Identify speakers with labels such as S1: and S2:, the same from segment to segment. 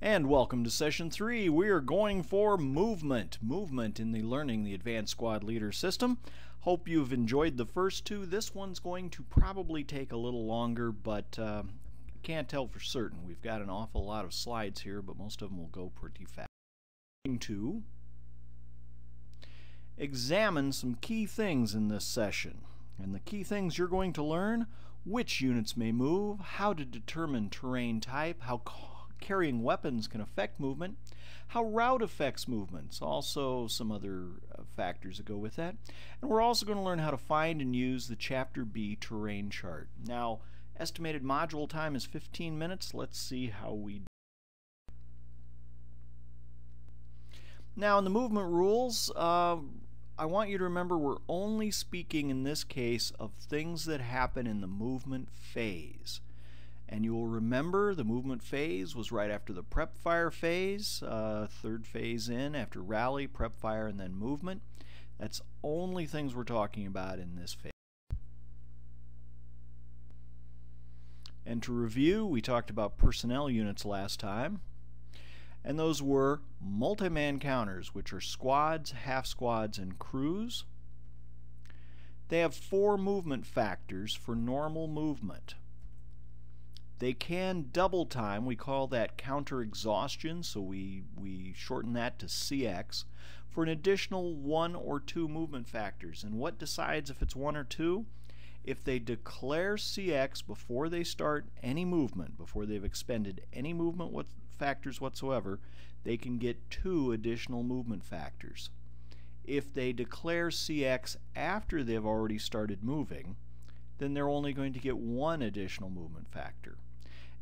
S1: And welcome to Session 3. We are going for movement. Movement in the Learning the Advanced Squad Leader system. Hope you've enjoyed the first two. This one's going to probably take a little longer, but can't tell for certain. We've got an awful lot of slides here, but most of them will go pretty fast. To examine some key things in this session. And the key things you're going to learn: which units may move, how to determine terrain type, how carrying weapons can affect movement, how route affects movements, also some other factors that go with that. And we're also going to learn how to find and use the Chapter B terrain chart. Now, estimated module time is 15 minutes. Let's see how we do. Now, in the movement rules, I want you to remember we're only speaking in this case of things that happen in the movement phase. And you will remember the movement phase was right after the prep fire phase, third phase in after rally, prep fire, and then movement. That's only things we're talking about in this phase. And to review, we talked about personnel units last time. And those were multi-man counters, which are squads, half squads, and crews. They have 4 movement factors for normal movement. They can double time. We call that counter exhaustion, so we shorten that to CX, for an additional 1 or 2 movement factors. And what decides if it's 1 or 2? If they declare CX before they start any movement, before they've expended any movement factors whatsoever, they can get 2 additional movement factors. If they declare CX after they've already started moving, then they're only going to get 1 additional movement factor.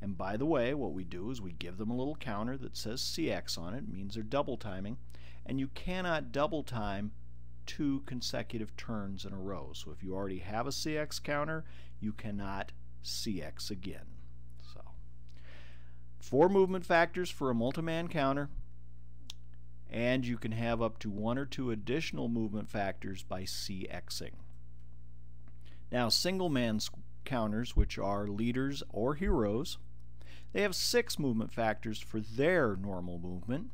S1: And by the way, what we do is we give them a little counter that says CX on it. It means they're double timing, and you cannot double time 2 consecutive turns in a row. So if you already have a CX counter, you cannot CX again. So 4 movement factors for a multi-man counter, and you can have up to 1 or 2 additional movement factors by CXing. Now, single man counters, which are leaders or heroes, they have 6 movement factors for their normal movement,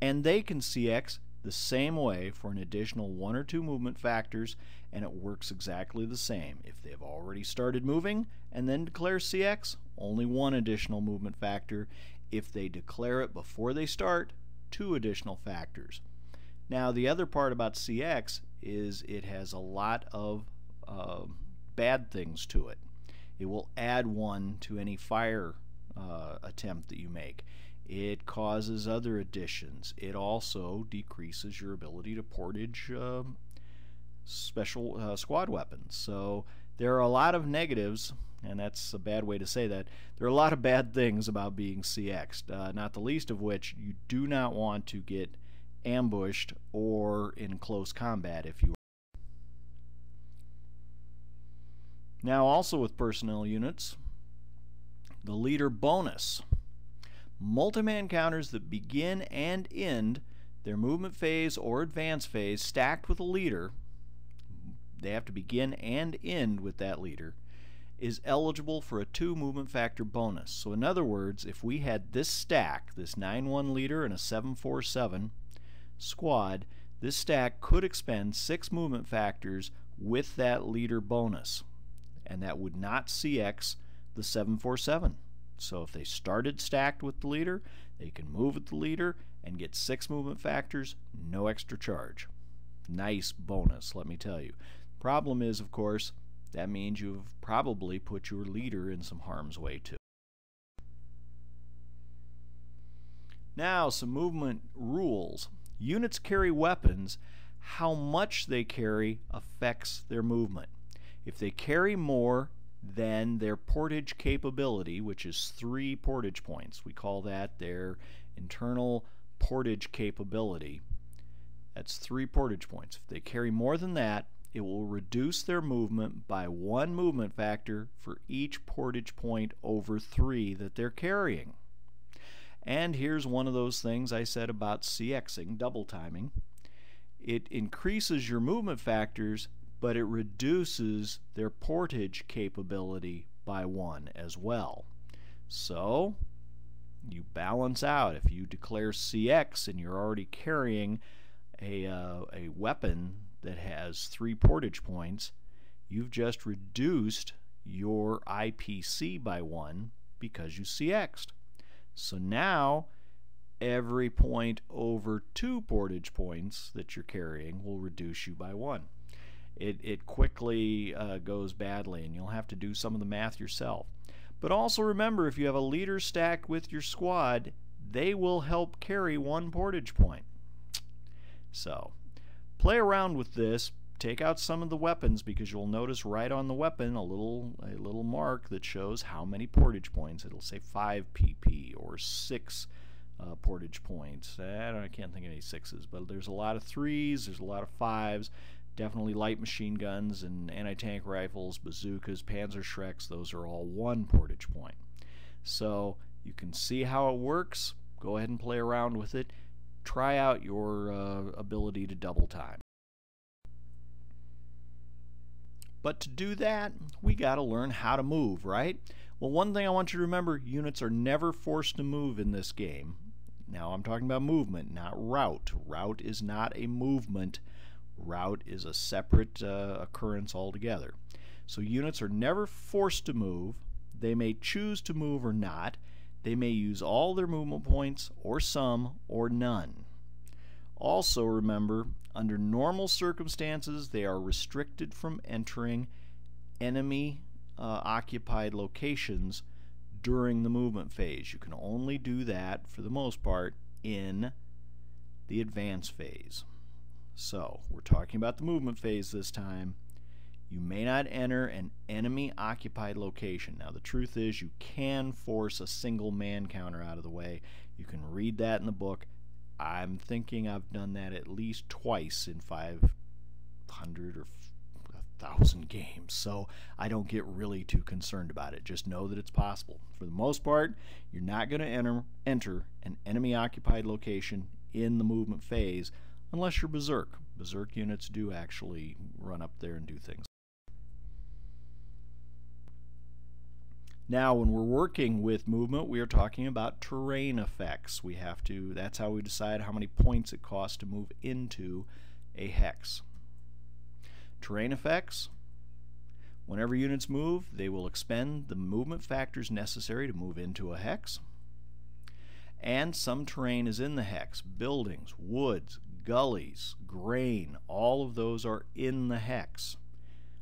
S1: and they can CX the same way for an additional 1 or 2 movement factors, and it works exactly the same. If they've already started moving and then declare CX, only 1 additional movement factor. If they declare it before they start, 2 additional factors. Now, the other part about CX is it has a lot of bad things to it. It will add 1 to any fire attempt that you make. It causes other additions. It also decreases your ability to portage special squad weapons. So there are a lot of negatives, and that's a bad way to say that. There are a lot of bad things about being CX'd, not the least of which you do not want to get ambushed or in close combat if you are. Now, also with personnel units, the leader bonus. Multi-man counters that begin and end their movement phase or advance phase stacked with a leader, they have to begin and end with that leader, is eligible for a 2 movement factor bonus. So in other words, if we had this stack, this 9-1 leader and a 7-4-7 squad, this stack could expend 6 movement factors with that leader bonus, and that would not CX the 7-4-7. So if they started stacked with the leader, they can move with the leader and get 6 movement factors, no extra charge. Nice bonus, let me tell you. Problem is, of course, that means you've probably put your leader in some harm's way too. Now, some movement rules. Units carry weapons. How much they carry affects their movement. If they carry more than their portage capability, which is 3 portage points, we call that their internal portage capability. That's 3 portage points. If they carry more than that, it will reduce their movement by 1 movement factor for each portage point over 3 that they're carrying. And here's one of those things I said about CXing, double timing. It increases your movement factors, but it reduces their portage capability by 1 as well. So you balance out. If you declare CX and you're already carrying a weapon that has 3 portage points, you've just reduced your IPC by 1 because you CX'd. So now every point over 2 portage points that you're carrying will reduce you by 1. It quickly goes badly, and you'll have to do some of the math yourself. But also remember, if you have a leader stacked with your squad, they will help carry 1 portage point. So play around with this. Take out some of the weapons, because you'll notice right on the weapon a little mark that shows how many portage points. It'll say 5 PP or 6 portage points. I can't think of any 6s, but there's a lot of 3s, there's a lot of 5s. Definitely light machine guns and anti-tank rifles, bazookas, Panzerschrecks, those are all 1 portage point. So you can see how it works. Go ahead and play around with it. Try out your ability to double time. But to do that, we got to learn how to move, right? Well, one thing I want you to remember, units are never forced to move in this game. Now I'm talking about movement, not route. Route is not a movement. Route is a separate occurrence altogether. So units are never forced to move. They may choose to move or not. They may use all their movement points, or some, or none. Also remember, under normal circumstances, they are restricted from entering enemy occupied locations during the movement phase. You can only do that, for the most part, in the advance phase. So we're talking about the movement phase this time. You may not enter an enemy occupied location. Now the truth is, you can force a single man counter out of the way. You can read that in the book. I'm thinking I've done that at least twice in 500 or 1,000 games, so I don't get really too concerned about it. Just know that it's possible. For the most part, you're not going to enter an enemy occupied location in the movement phase unless you're Berserk. Berserk units do actually run up there and do things. Now, when we're working with movement, we are talking about terrain effects. That's how we decide how many points it costs to move into a hex. Terrain effects: whenever units move, they will expend the movement factors necessary to move into a hex. And some terrain is in the hex. Buildings, woods, gullies, grain, all of those are in the hex.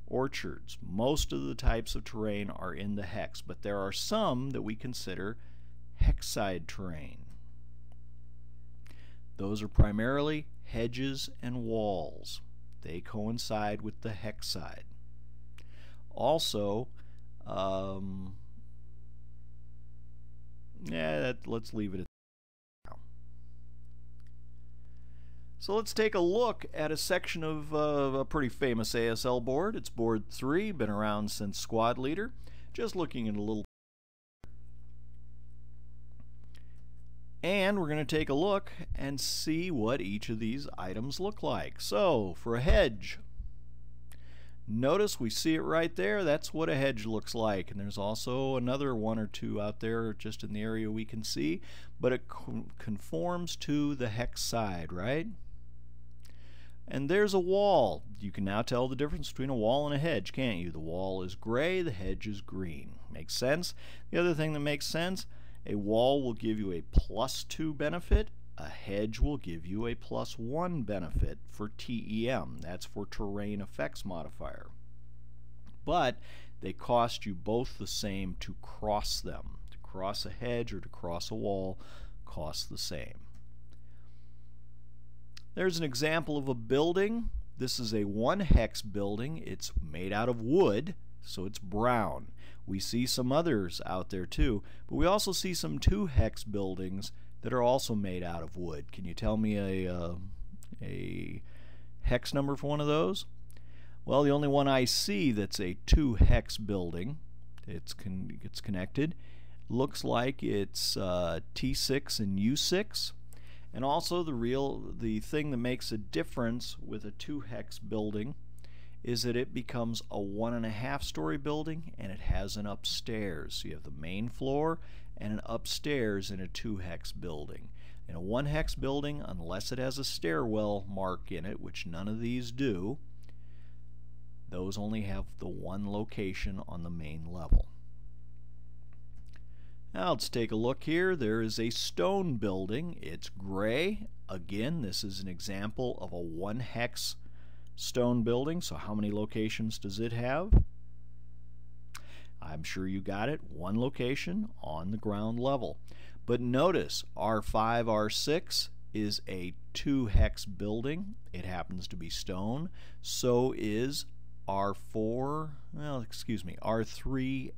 S1: Orchards, most of the types of terrain are in the hex, but there are some that we consider hexside terrain. Those are primarily hedges and walls. They coincide with the hex side. Also, let's leave it at that. So let's take a look at a section of a pretty famous ASL board. It's board 3, been around since Squad Leader. Just looking at a little. And we're going to take a look and see what each of these items look like. So, for a hedge, notice we see it right there. That's what a hedge looks like. And there's also another 1 or 2 out there just in the area we can see. But it conforms to the hex side, right? And there's a wall. You can now tell the difference between a wall and a hedge, can't you? The wall is gray, the hedge is green. Makes sense? The other thing that makes sense, a wall will give you a +2 benefit. A hedge will give you a +1 benefit for TEM. That's for Terrain Effects Modifier. But they cost you both the same to cross them. To cross a hedge or to cross a wall costs the same. There's an example of a building. This is a 1 hex building. It's made out of wood, so it's brown. We see some others out there too, but we also see some 2 hex buildings that are also made out of wood. Can you tell me a hex number for one of those? Well, the only one I see that's a 2 hex building, it's connected, looks like it's T6 and U6. And also the thing that makes a difference with a 2 hex building is that it becomes a 1.5 story building and it has an upstairs. So you have the main floor and an upstairs in a 2-hex building. In a 1-hex building, unless it has a stairwell mark in it, which none of these do, those only have the one location on the main level. Now let's take a look here. There is a stone building. It's gray. Again, this is an example of a 1-hex stone building. So how many locations does it have? I'm sure you got it. One location on the ground level. But notice R5, R6 is a 2-hex building. It happens to be stone. So is R3,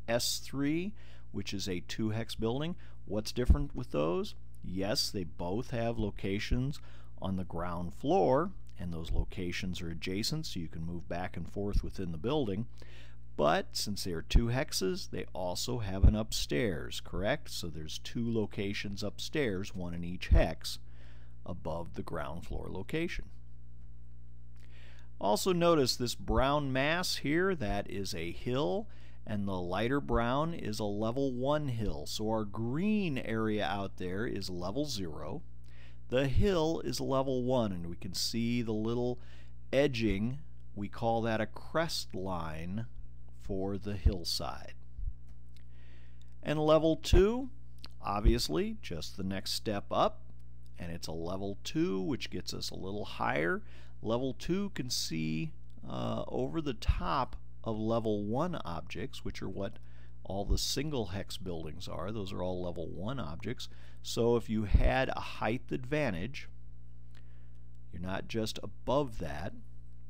S1: S3, which is a 2-hex building. What's different with those? Yes, they both have locations on the ground floor, and those locations are adjacent, so you can move back and forth within the building. But since they are 2 hexes, they also have an upstairs, correct? So there's 2 locations upstairs, one in each hex, above the ground floor location. Also notice this brown mass here, that is a hill, and the lighter brown is a level 1 hill. So our green area out there is level 0. The hill is level 1, and we can see the little edging. We call that a crest line for the hillside. And level 2, obviously, just the next step up, and it's a level 2, which gets us a little higher. Level 2 can see over the top of level 1 objects, which are what all the single hex buildings are. Those are all level 1 objects. So if you had a height advantage, you're not just above that,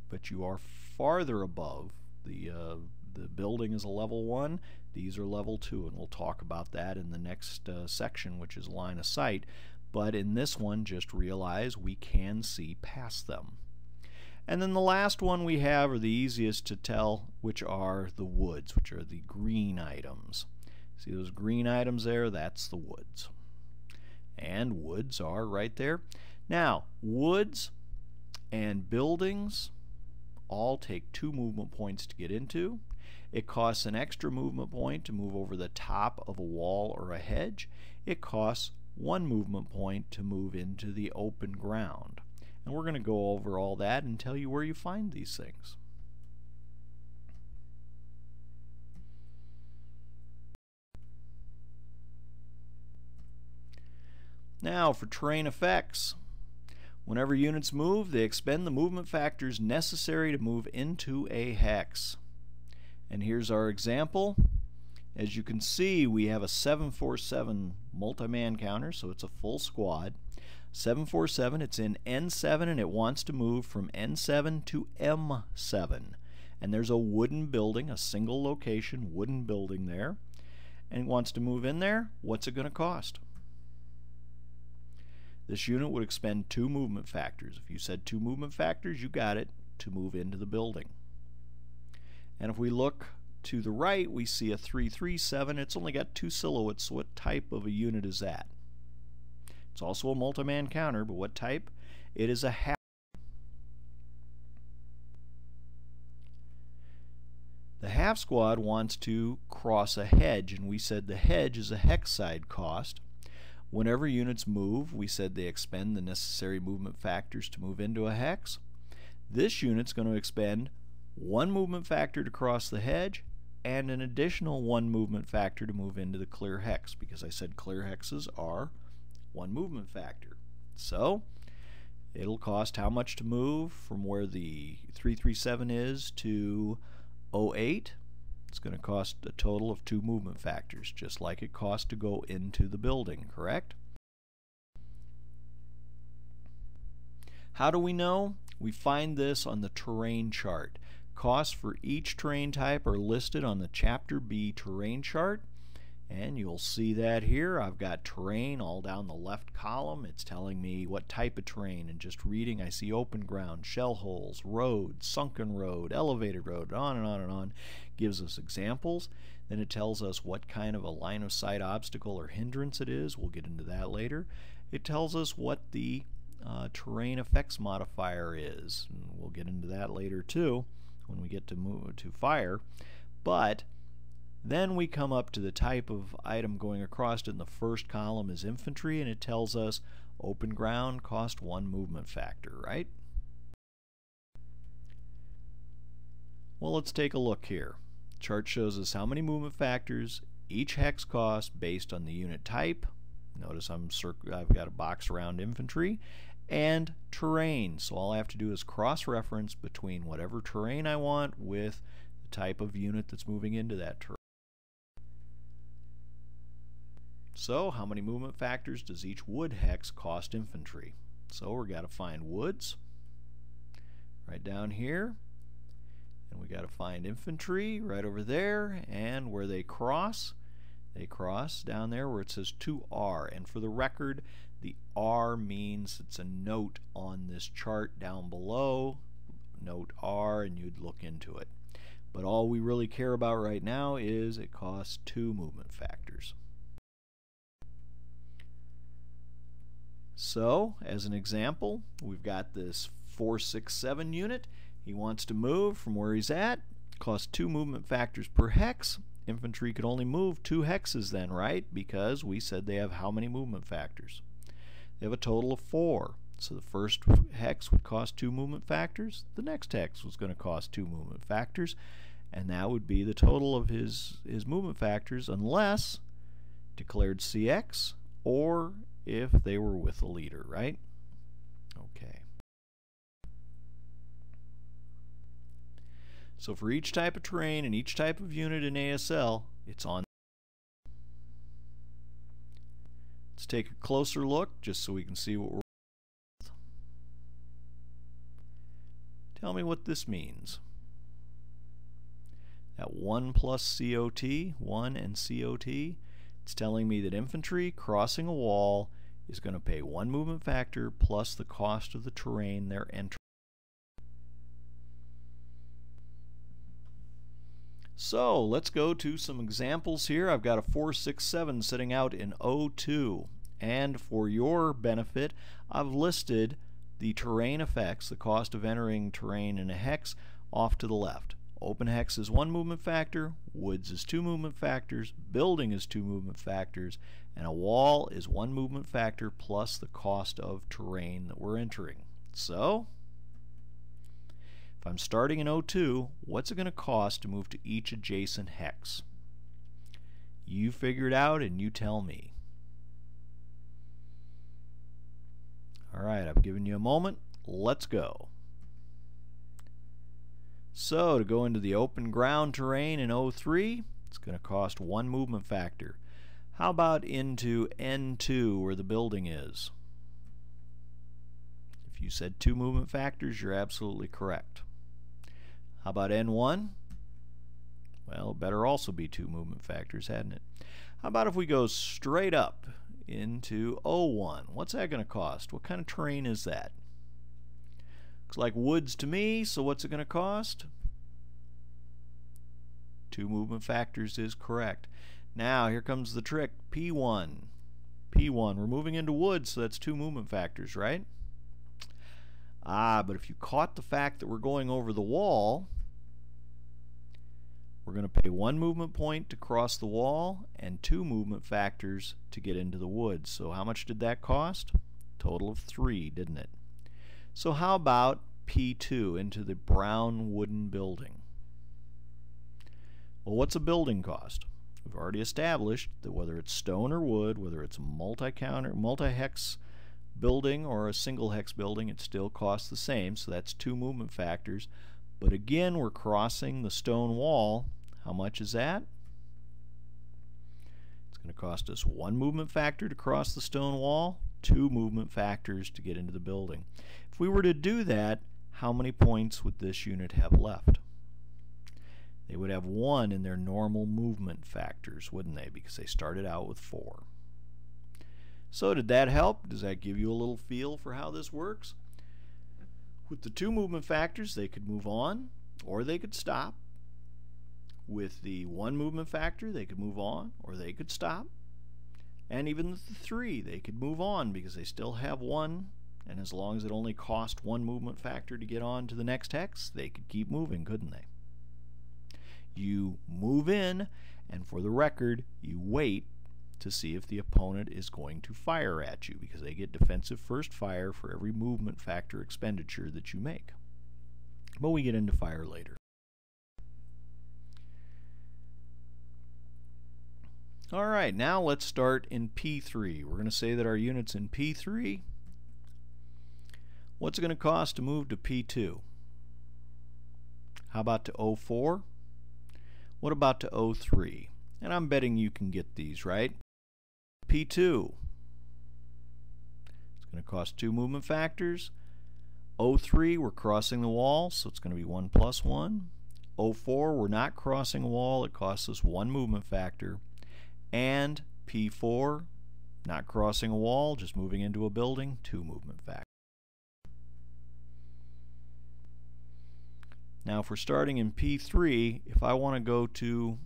S1: but you are farther above. The building is a level 1, these are level 2, and we'll talk about that in the next section, which is line of sight. But in this one, just realize we can see past them. And then the last one we have are the easiest to tell, which are the woods, which are the green items. See those green items there? That's the woods. And woods are right there. Now, woods and buildings all take 2 movement points to get into. It costs an extra movement point to move over the top of a wall or a hedge. It costs 1 movement point to move into the open ground. And we're going to go over all that and tell you where you find these things. Now for terrain effects. Whenever units move, they expend the movement factors necessary to move into a hex. And here's our example. As you can see, we have a 747 multi-man counter, so it's a full squad. 747, it's in N7, and it wants to move from N7 to M7. And there's a wooden building, a single location wooden building there. And it wants to move in there. What's it going to cost? This unit would expend 2 movement factors. If you said 2 movement factors, you got it, to move into the building. And if we look to the right, we see a 337. It's only got 2 silhouettes, so what type of a unit is that? It's also a multi-man counter, but what type? It is a half. The half squad wants to cross a hedge, and we said the hedge is a hex side cost. Whenever units move, we said they expend the necessary movement factors to move into a hex. This unit's going to expend 1 movement factor to cross the hedge and an additional 1 movement factor to move into the clear hex, because I said clear hexes are 1 movement factor. So it'll cost how much to move from where the 337 is to 08? It's going to cost a total of 2 movement factors, just like it costs to go into the building, correct? How do we know? We find this on the terrain chart. Costs for each terrain type are listed on the Chapter B terrain chart. And you'll see that here. I've got terrain all down the left column. It's telling me what type of terrain, and just reading I see open ground, shell holes, road, sunken road, elevated road, on and on and on. Gives us examples. Then it tells us what kind of a line of sight obstacle or hindrance it is. We'll get into that later. It tells us what the terrain effects modifier is, and we'll get into that later too when we get to fire. But Then we come up to the type of item going across in the first column is infantry, and it tells us open ground cost 1 movement factor, right? Well, let's take a look here. The chart shows us how many movement factors each hex costs based on the unit type. Notice I've got a box around infantry, and terrain. So all I have to do is cross-reference between whatever terrain I want with the type of unit that's moving into that terrain. So how many movement factors does each wood hex cost infantry? So we've got to find woods right down here, and we got to find infantry right over there, and where they cross down there where it says 2R, and for the record, the R means it's a note on this chart down below, note R, and you'd look into it. But all we really care about right now is it costs 2 movement factors. So, as an example, we've got this 467 unit. He wants to move from where he's at. Costs 2 movement factors per hex. Infantry could only move 2 hexes then, right? Because we said they have how many movement factors? They have a total of 4. So the first hex would cost 2 movement factors. The next hex was going to cost 2 movement factors. And that would be the total of his movement factors, unless declared CX or if they were with a leader, right? Okay. So for each type of terrain and each type of unit in ASL, it's on. Let's take a closer look just so we can see what we're with. Tell me what this means. That 1 plus COT, 1 and COT, it's telling me that infantry crossing a wall is going to pay 1 movement factor plus the cost of the terrain they're entering. So let's go to some examples here. I've got a 467 sitting out in O2, and for your benefit I've listed the terrain effects, the cost of entering terrain in a hex, off to the left. Open hex is 1 movement factor, woods is 2 movement factors, building is 2 movement factors, and a wall is 1 movement factor plus the cost of terrain that we're entering. So if I'm starting in O2, what's it going to cost to move to each adjacent hex? You figure it out and you tell me. Alright, I've given you a moment. Let's go. So to go into the open ground terrain in O3, it's going to cost 1 movement factor. How about into N2 where the building is? If you said 2 movement factors, you're absolutely correct. How about N1? Well, it better also be 2 movement factors, hadn't it? How about if we go straight up into O1? What's that going to cost? What kind of terrain is that? Looks like woods to me, so what's it going to cost? 2 movement factors is correct. Now here comes the trick. P1. P1. We're moving into woods, so that's 2 movement factors, right? But if you caught the fact that we're going over the wall, we're going to pay 1 movement point to cross the wall and 2 movement factors to get into the woods. So how much did that cost? Total of 3, didn't it? So how about P2, into the brown wooden building? Well, what's a building cost? We've already established that whether it's stone or wood, whether it's a multi-hex building or a single hex building, it still costs the same, so that's 2 movement factors. But again, we're crossing the stone wall. How much is that? It's going to cost us 1 movement factor to cross the stone wall, 2 movement factors to get into the building. If we were to do that, how many points would this unit have left? They would have 1 in their normal movement factors, wouldn't they? Because they started out with 4. So did that help? Does that give you a little feel for how this works? With the 2 movement factors, they could move on or they could stop. With the 1 movement factor, they could move on or they could stop. And even with the 3, they could move on because they still have 1, and as long as it only cost 1 movement factor to get on to the next hex, they could keep moving, couldn't they? You move in, And for the record, you wait to see if the opponent is going to fire at you, because they get defensive first fire for every movement factor expenditure that you make. But we get into fire later. Alright, now let's start in P3. We're going to say that our unit's in P3. What's it going to cost to move to P2? How about to O4? What about to O3? And I'm betting you can get these, right? P2. It's going to cost 2 movement factors. O3, we're crossing the wall, so it's going to be 1 plus 1. O4, we're not crossing a wall. It costs us 1 movement factor. And P4, not crossing a wall, just moving into a building, 2 movement factors. Now if we're starting in P3, if I want to go to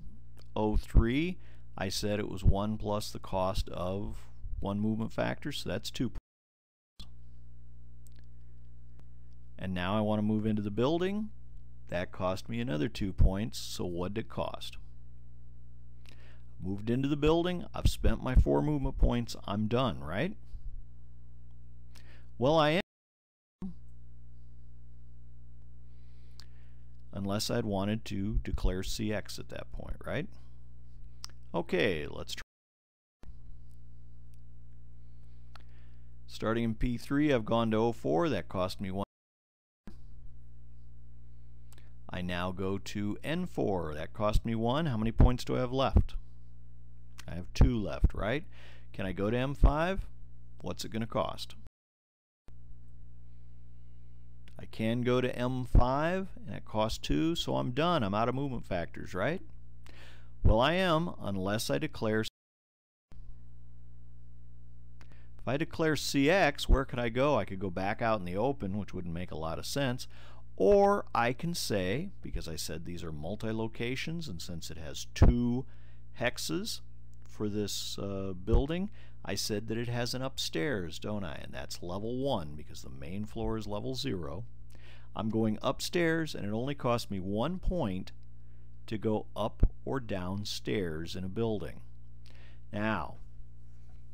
S1: O3, I said it was 1 plus the cost of 1 movement factor, so that's 2 points. And now I want to move into the building. That cost me another 2 points, so what did it cost? Moved into the building, I've spent my 4 movement points, I'm done, right? Well, I am. Unless I'd wanted to declare CX at that point, right? Okay, let's try. Starting in P3, I've gone to O4, that cost me 1. I now go to N4, that cost me 1. How many points do I have left? I have 2 left, right? Can I go to M5? What's it going to cost? I can go to M5, and it costs 2, so I'm done. I'm out of movement factors, right? Well, I am, unless I declare. If I declare CX, where could I go? I could go back out in the open, which wouldn't make a lot of sense. Or I can say, because I said these are multi-locations, and since it has 2 hexes for this building, I said that it has an upstairs, don't I? And that's level 1, because the main floor is level 0. I'm going upstairs, and it only cost me 1 point to go up or downstairs in a building. Now,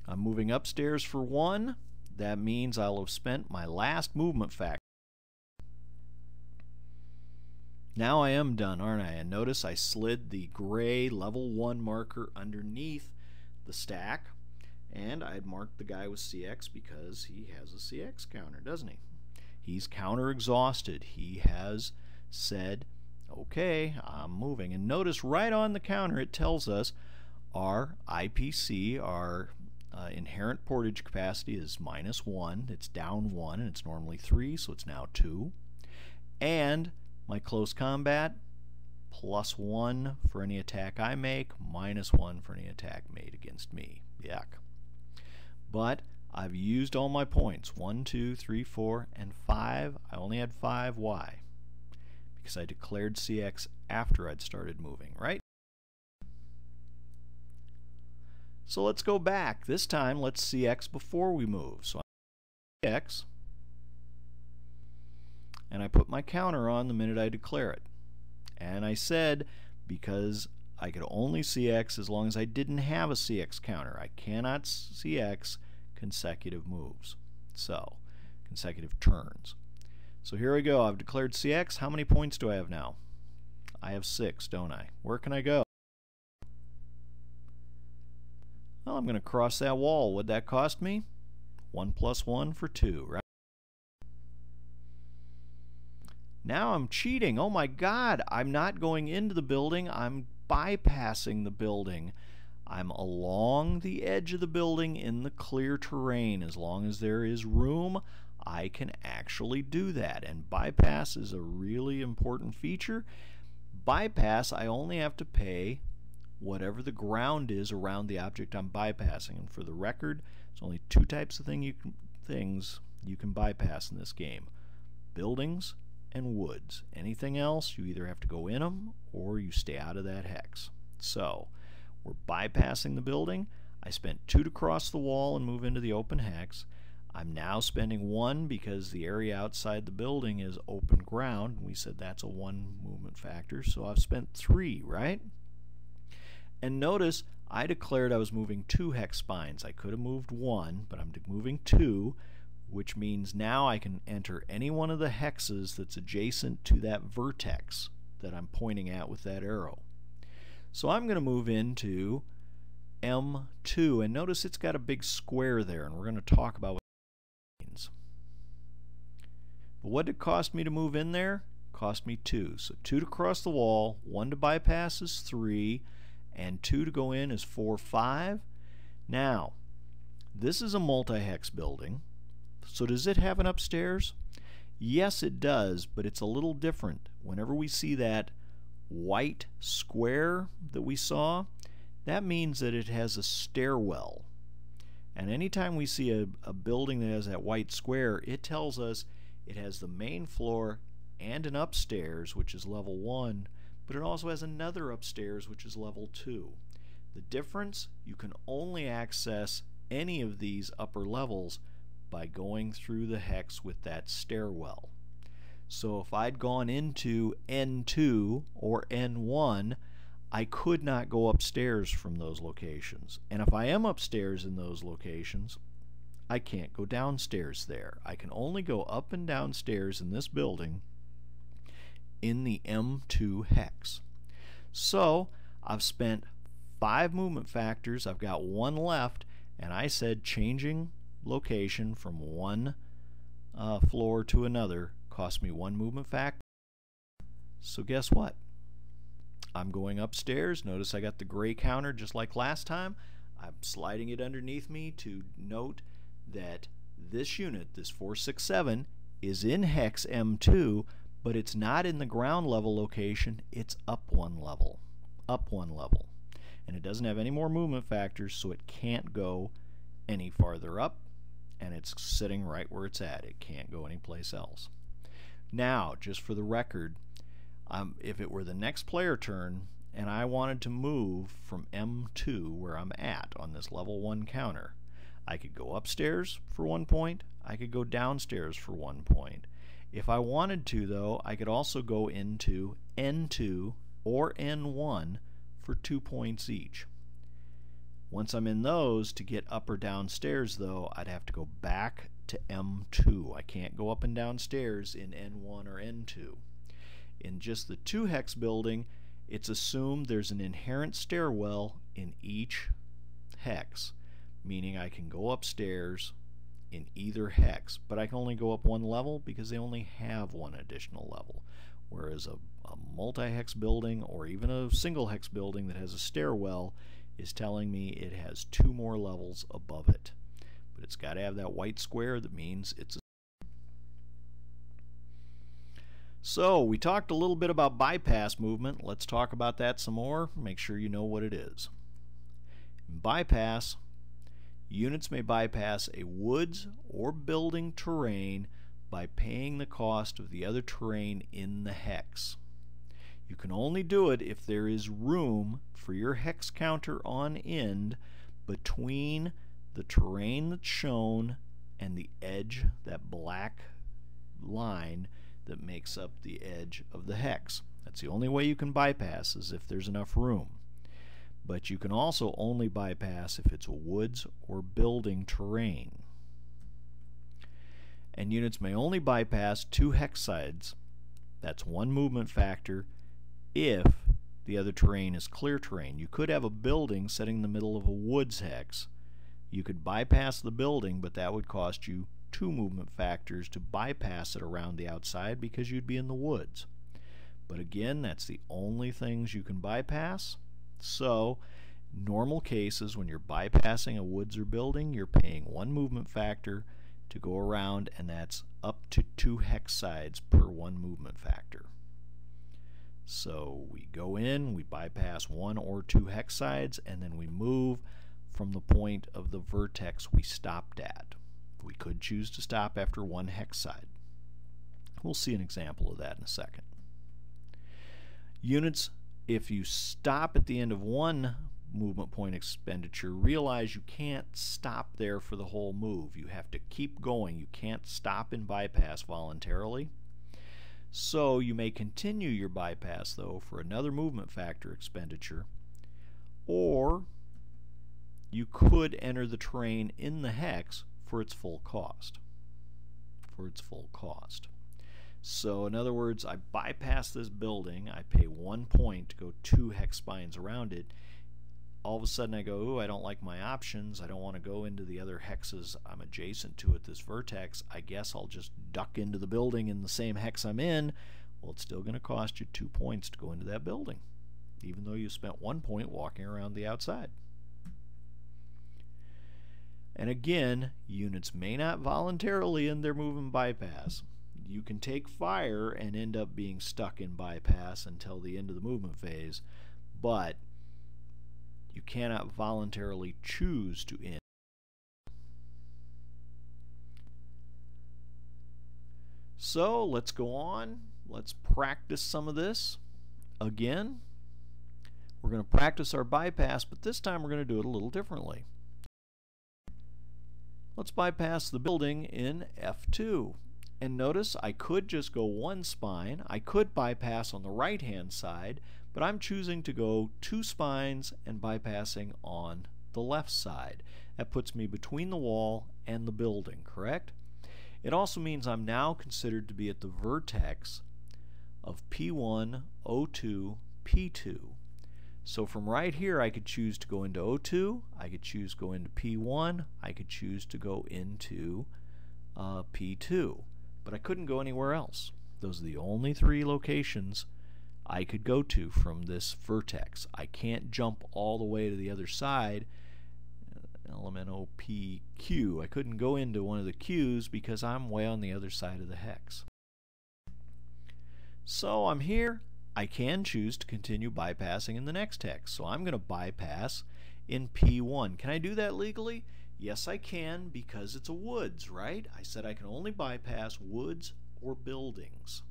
S1: I'm moving upstairs for 1. That means I'll have spent my last movement factor. Now I am done, aren't I? And notice I slid the gray level 1 marker underneath the stack, and I had marked the guy with CX because he has a CX counter, doesn't he? He's counter exhausted. He has said, okay, I'm moving. And notice right on the counter it tells us our IPC, our inherent portage capacity, is -1. It's down 1, and it's normally 3, so it's now 2. And my close combat, +1 for any attack I make, -1 for any attack made against me. Yuck. But I've used all my points. 1, 2, 3, 4, and 5. I only had 5. Why? Because I declared CX after I'd started moving, right? So let's go back. This time, let's CX before we move. So I CX, and I put my counter on the minute I declare it. And I said, because I could only CX as long as I didn't have a CX counter. I cannot CX consecutive moves. So, consecutive turns. So here we go. I've declared CX. How many points do I have now? I have 6, don't I? Where can I go? Well, I'm going to cross that wall. What'd that cost me? 1 plus 1 for 2, right? Now I'm cheating. Oh my God, I'm not going into the building. I'm bypassing the building. I'm along the edge of the building in the clear terrain. As long as there is room, I can actually do that. And bypass is a really important feature. Bypass, I only have to pay whatever the ground is around the object I'm bypassing. And for the record, there's only 2 types of things you can bypass in this game: buildings and woods. Anything else, you either have to go in them or you stay out of that hex. So we're bypassing the building. I spent 2 to cross the wall and move into the open hex. I'm now spending 1 because the area outside the building is open ground. We said that's a 1 movement factor, so I've spent 3, right? And notice I declared I was moving 2 hex spines. I could have moved 1, but I'm moving 2, which means now I can enter any one of the hexes that's adjacent to that vertex that I'm pointing at with that arrow. So I'm going to move into M2, and notice it's got a big square there, and we're going to talk about what that means. But what did it cost me to move in there? It cost me 2. So 2 to cross the wall, 1 to bypass is 3, and 2 to go in is 4, 5. Now, this is a multi-hex building, so does it have an upstairs? Yes, it does, but it's a little different. Whenever we see that white square that we saw, that means that it has a stairwell. And anytime we see a building that has that white square, it tells us it has the main floor and an upstairs, which is level 1, but it also has another upstairs, which is level 2. The difference, you can only access any of these upper levels by going through the hex with that stairwell. So if I'd gone into N2 or N1, I could not go upstairs from those locations. And if I am upstairs in those locations, I can't go downstairs there. I can only go up and downstairs in this building in the M2 hex. So I've spent 5 movement factors. I've got 1 left, and I said changing location from one floor to another cost me 1 movement factor. So guess what? I'm going upstairs. Notice I got the gray counter just like last time. I'm sliding it underneath me to note that this unit, this 467, is in hex M2, but it's not in the ground level location. It's up 1 level. Up 1 level. And it doesn't have any more movement factors, so it can't go any farther up, and it's sitting right where it's at. It can't go anyplace else. Now, just for the record, if it were the next player turn and I wanted to move from M2 where I'm at on this level 1 counter, I could go upstairs for 1 point, I could go downstairs for 1 point. If I wanted to, though, I could also go into N2 or N1 for 2 points each. Once I'm in those, to get up or downstairs, though, I'd have to go back to M2. I can't go up and downstairs in N1 or N2. In just the 2 hex building, it's assumed there's an inherent stairwell in each hex, meaning I can go upstairs in either hex, but I can only go up 1 level because they only have 1 additional level. Whereas a multi-hex building or even a single hex building that has a stairwell is telling me it has 2 more levels above it. But it's got to have that white square that means it's a. So we talked a little bit about bypass movement. Let's talk about that some more. Make sure you know what it is. In bypass, units may bypass a woods or building terrain by paying the cost of the other terrain in the hex. You can only do it if there is room for your hex counter on end between the terrain that's shown and the edge, that black line that makes up the edge of the hex. That's the only way you can bypass, is if there's enough room. But you can also only bypass if it's a woods or building terrain. And units may only bypass 2 hex sides. That's 1 movement factor if the other terrain is clear terrain. You could have a building sitting in the middle of a woods hex. You could bypass the building, but that would cost you 2 movement factors to bypass it around the outside because you'd be in the woods. But again, that's the only things you can bypass. So, normal cases, when you're bypassing a woods or building, you're paying 1 movement factor to go around, and that's up to 2 hex sides per 1 movement factor. So we go in, we bypass 1 or 2 hex sides, and then we move from the point of the vertex we stopped at. We could choose to stop after 1 hex side. We'll see an example of that in a second. Units, if you stop at the end of 1 movement point expenditure, realize you can't stop there for the whole move. You have to keep going. You can't stop and bypass voluntarily. So you may continue your bypass, though, for another movement factor expenditure, or you could enter the terrain in the hex for its full cost. So in other words, I bypass this building, I pay 1 point to go 2 hex spines around it. All of a sudden I go, ooh, I don't like my options, I don't want to go into the other hexes I'm adjacent to at this vertex, I guess I'll just duck into the building in the same hex I'm in. Well, it's still going to cost you 2 points to go into that building, even though you spent 1 point walking around the outside. And again, units may not voluntarily end their move and bypass. You can take fire and end up being stuck in bypass until the end of the movement phase, but you cannot voluntarily choose to end. So let's go on. Let's practice some of this. Again, we're going to practice our bypass, but this time we're going to do it a little differently. Let's bypass the building in F2. And notice I could just go 1 spine. I could bypass on the right hand side, but I'm choosing to go 2 spines and bypassing on the left side. That puts me between the wall and the building, correct? It also means I'm now considered to be at the vertex of P1, O2, P2. So from right here I could choose to go into O2, I could choose to go into P1, I could choose to go into P2. But I couldn't go anywhere else. Those are the only 3 locations I could go to from this vertex. I can't jump all the way to the other side, element OPQ. I couldn't go into one of the Q's because I'm way on the other side of the hex. So I'm here. I can choose to continue bypassing in the next hex. So I'm going to bypass in P1. Can I do that legally? Yes, I can, because it's a woods, right? I said I can only bypass woods or buildings.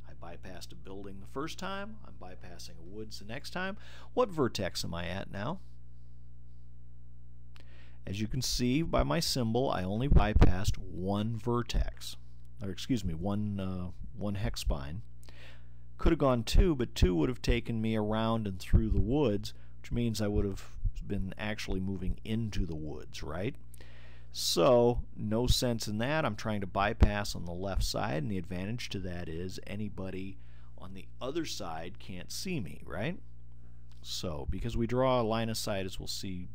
S1: I bypassed a building the first time. I'm bypassing a woods the next time. What vertex am I at now? As you can see by my symbol, I only bypassed 1 vertex. Or excuse me, one hex spine. Could have gone 2, but 2 would have taken me around and through the woods, which means I would have been actually moving into the woods, right? So no sense in that. I'm trying to bypass on the left side, and the advantage to that is anybody on the other side can't see me, right? So because we draw a line of sight, as we'll see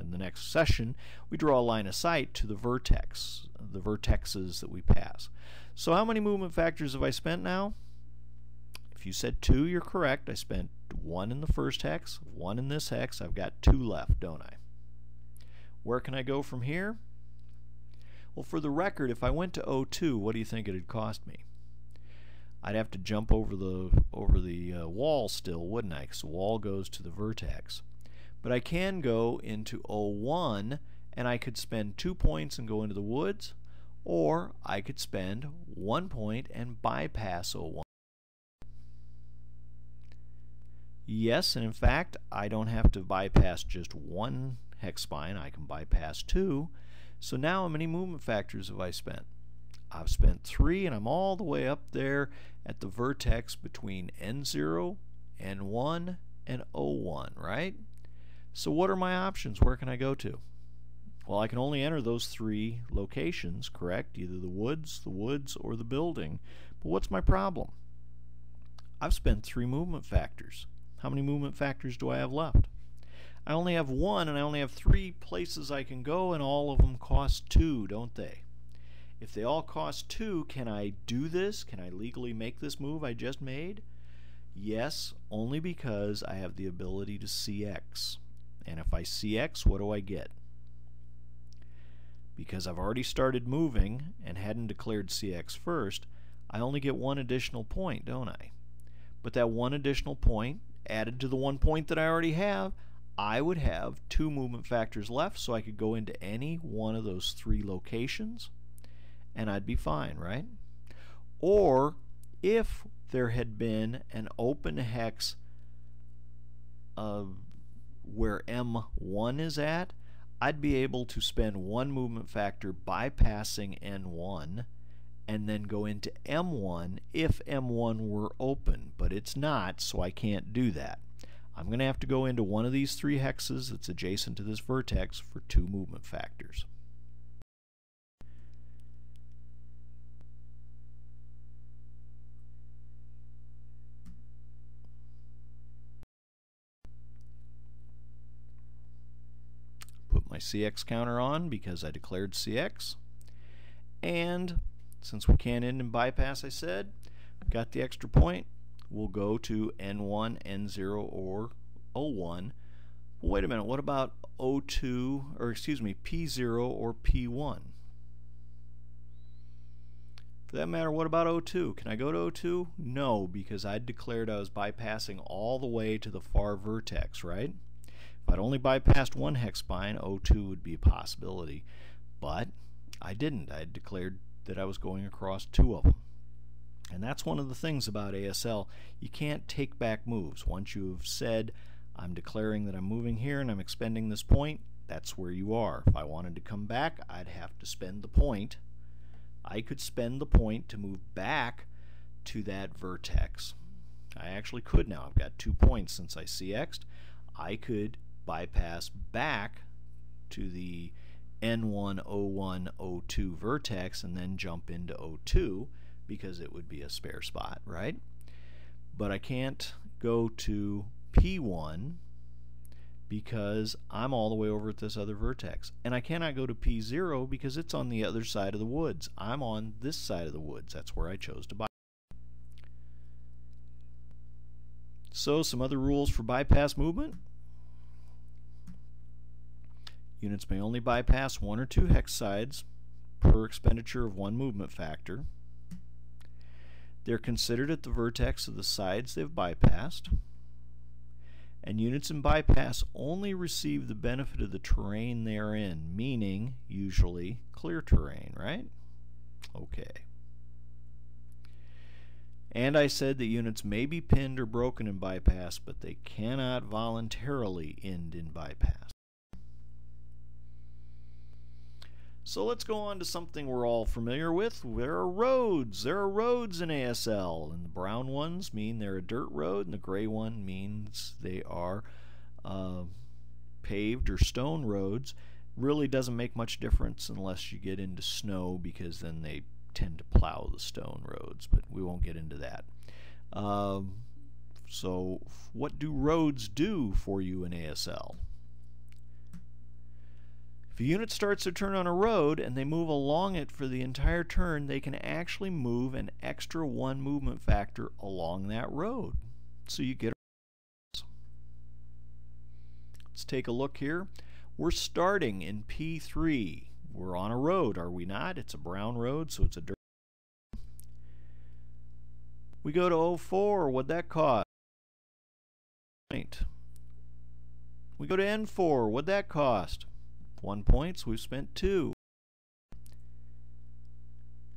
S1: in the next session, we draw a line of sight to the vertex, the vertexes that we pass. So how many movement factors have I spent now? If you said 2, you're correct. I spent 1 in the first hex, 1 in this hex. I've got 2 left, don't I? Where can I go from here? Well, for the record, if I went to O2, what do you think it'd cost me? I'd have to jump over the wall still, wouldn't I? Because the wall goes to the vertex. But I can go into O1, and I could spend 2 points and go into the woods, or I could spend 1 point and bypass O1. Yes, and in fact, I don't have to bypass just 1 hex spine. I can bypass 2. So now how many movement factors have I spent? I've spent 3, and I'm all the way up there at the vertex between N0, N1, and O1, right? So what are my options? Where can I go to? Well, I can only enter those 3 locations, correct? Either the woods, or the building. But what's my problem? I've spent 3 movement factors. How many movement factors do I have left? I only have 1, and I only have 3 places I can go, and all of them cost 2, don't they? If they all cost 2, can I do this? Can I legally make this move I just made? Yes, only because I have the ability to CX. And if I CX, what do I get? Because I've already started moving and hadn't declared CX first, I only get 1 additional point, don't I? But that 1 additional point, added to the 1 point that I already have, I would have 2 movement factors left, so I could go into any one of those 3 locations and I'd be fine, right? Or if there had been an open hex where M1 is at, I'd be able to spend 1 movement factor bypassing N1 and then go into M1 if M1 were open, but it's not, so I can't do that. I'm going to have to go into one of these three hexes that's adjacent to this vertex for 2 movement factors. Put my CX counter on because I declared CX. And since we can't end and bypass, I said, got the extra point, we'll go to N1, N0, or O1. Well, wait a minute, what about O2, or excuse me, P0 or P1? For that matter, what about O2? Can I go to O2? No, because I declared I was bypassing all the way to the far vertex, right? If I'd only bypassed one hex spine, O2 would be a possibility. But I didn't. I had declared that I was going across 2 of them. And that's one of the things about ASL. You can't take back moves. Once you've said, I'm declaring that I'm moving here and I'm expending this point, that's where you are. If I wanted to come back, I'd have to spend the point. I could spend the point to move back to that vertex. I actually could now. I've got 2 points since I CX'd. I could bypass back to the N1, O1, O2 vertex and then jump into O2 because it would be a spare spot, right? But I can't go to P1 because I'm all the way over at this other vertex. And I cannot go to P0 because it's on the other side of the woods. I'm on this side of the woods. That's where I chose to bypass. So some other rules for bypass movement. Units may only bypass 1 or 2 hex sides per expenditure of 1 movement factor. They're considered at the vertex of the sides they've bypassed. And units in bypass only receive the benefit of the terrain they are in, meaning usually clear terrain, right? Okay. And I said that units may be pinned or broken in bypass, but they cannot voluntarily end in bypass. So let's go on to something we're all familiar with. There are roads. There are roads in ASL, and the brown ones mean they're a dirt road, and the gray one means they are paved or stone roads. Really doesn't make much difference unless you get into snow, because then they tend to plow the stone roads, but we won't get into that. So what do roads do for you in ASL? If a unit starts their turn on a road and they move along it for the entire turn, they can actually move an extra 1 movement factor along that road. So you get a... Let's take a look here. We're starting in P3. We're on a road, are we not? It's a brown road, so it's a dirt. We go to O4. What'd that cost? We go to N4. What'd that cost? 1 point, so we've spent 2.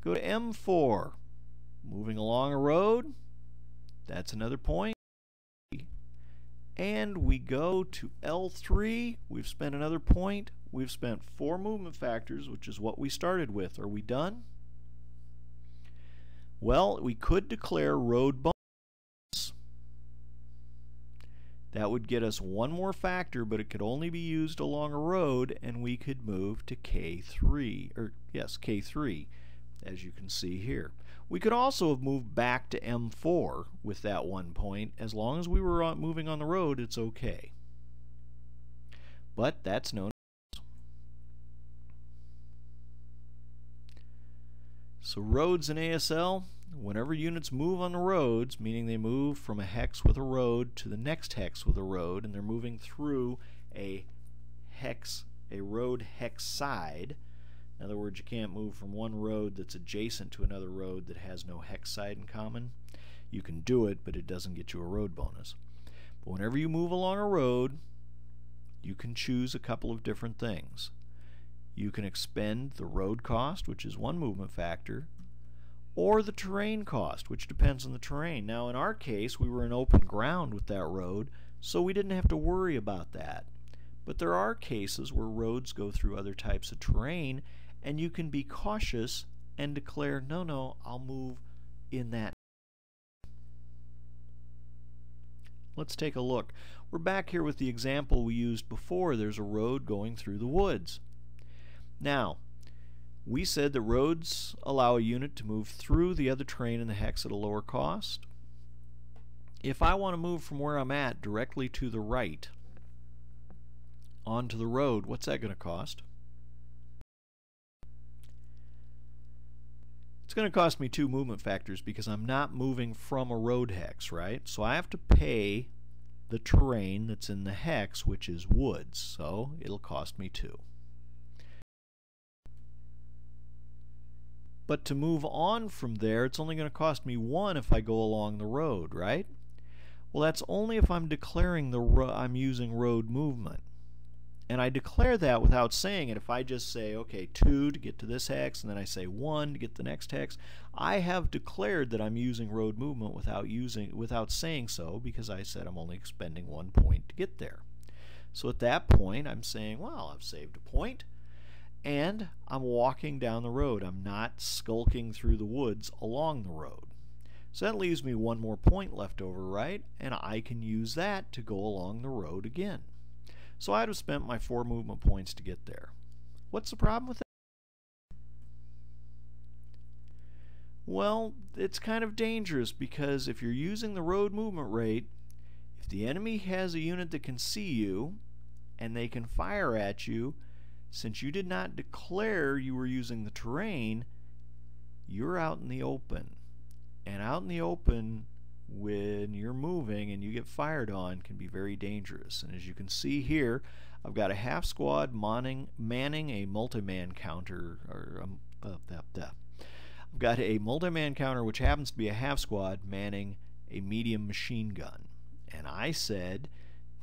S1: Go to M4. Moving along a road. That's another point. And we go to L3. We've spent another point. We've spent 4 movement factors, which is what we started with. Are we done? Well, we could declare road bonus. That would get us 1 more factor, but it could only be used along a road, and we could move to K3, or yes, K3, as you can see here. We could also have moved back to M4 with that 1 point. As long as we were moving on the road, it's okay. But that's known. So roads in ASL, whenever units move on the roads, meaning they move from a hex with a road to the next hex with a road, and they're moving through a road hex side. In other words, you can't move from one road that's adjacent to another road that has no hex side in common. You can do it, but it doesn't get you a road bonus. But whenever you move along a road, you can choose a couple of different things. You can expend the road cost, which is 1 movement factor, or the terrain cost, which depends on the terrain. Now in our case, we were in open ground with that road, so we didn't have to worry about that. But there are cases where roads go through other types of terrain, and you can be cautious and declare, no, I'll move in that. Let's take a look. We're back here with the example we used before. There's a road going through the woods. Now, we said that roads allow a unit to move through the other terrain in the hex at a lower cost. If I want to move from where I'm at directly to the right onto the road, what's that going to cost? It's going to cost me 2 movement factors because I'm not moving from a road hex, right? So I have to pay the terrain that's in the hex, which is woods, so it'll cost me 2. But to move on from there, it's only going to cost me 1 if I go along the road, right? Well, that's only if I'm declaring I'm using road movement. And I declare that without saying it. If I just say, okay, 2 to get to this hex, and then I say 1 to get to the next hex, I have declared that I'm using road movement without saying so, because I said I'm only expending 1 point to get there. So at that point, I'm saying, well, I've saved a point, and I'm walking down the road. I'm not skulking through the woods along the road. So that leaves me 1 more point left over, right? And I can use that to go along the road again. So I'd have spent my 4 movement points to get there. What's the problem with that? Well, it's kind of dangerous because if you're using the road movement rate, if the enemy has a unit that can see you and they can fire at you, since you did not declare you were using the terrain, you're out in the open. And out in the open, when you're moving and you get fired on, can be very dangerous. And as you can see here, I've got a half squad manning a multi-man counter, I've got a multi-man counter which happens to be a half squad manning a medium machine gun. And I said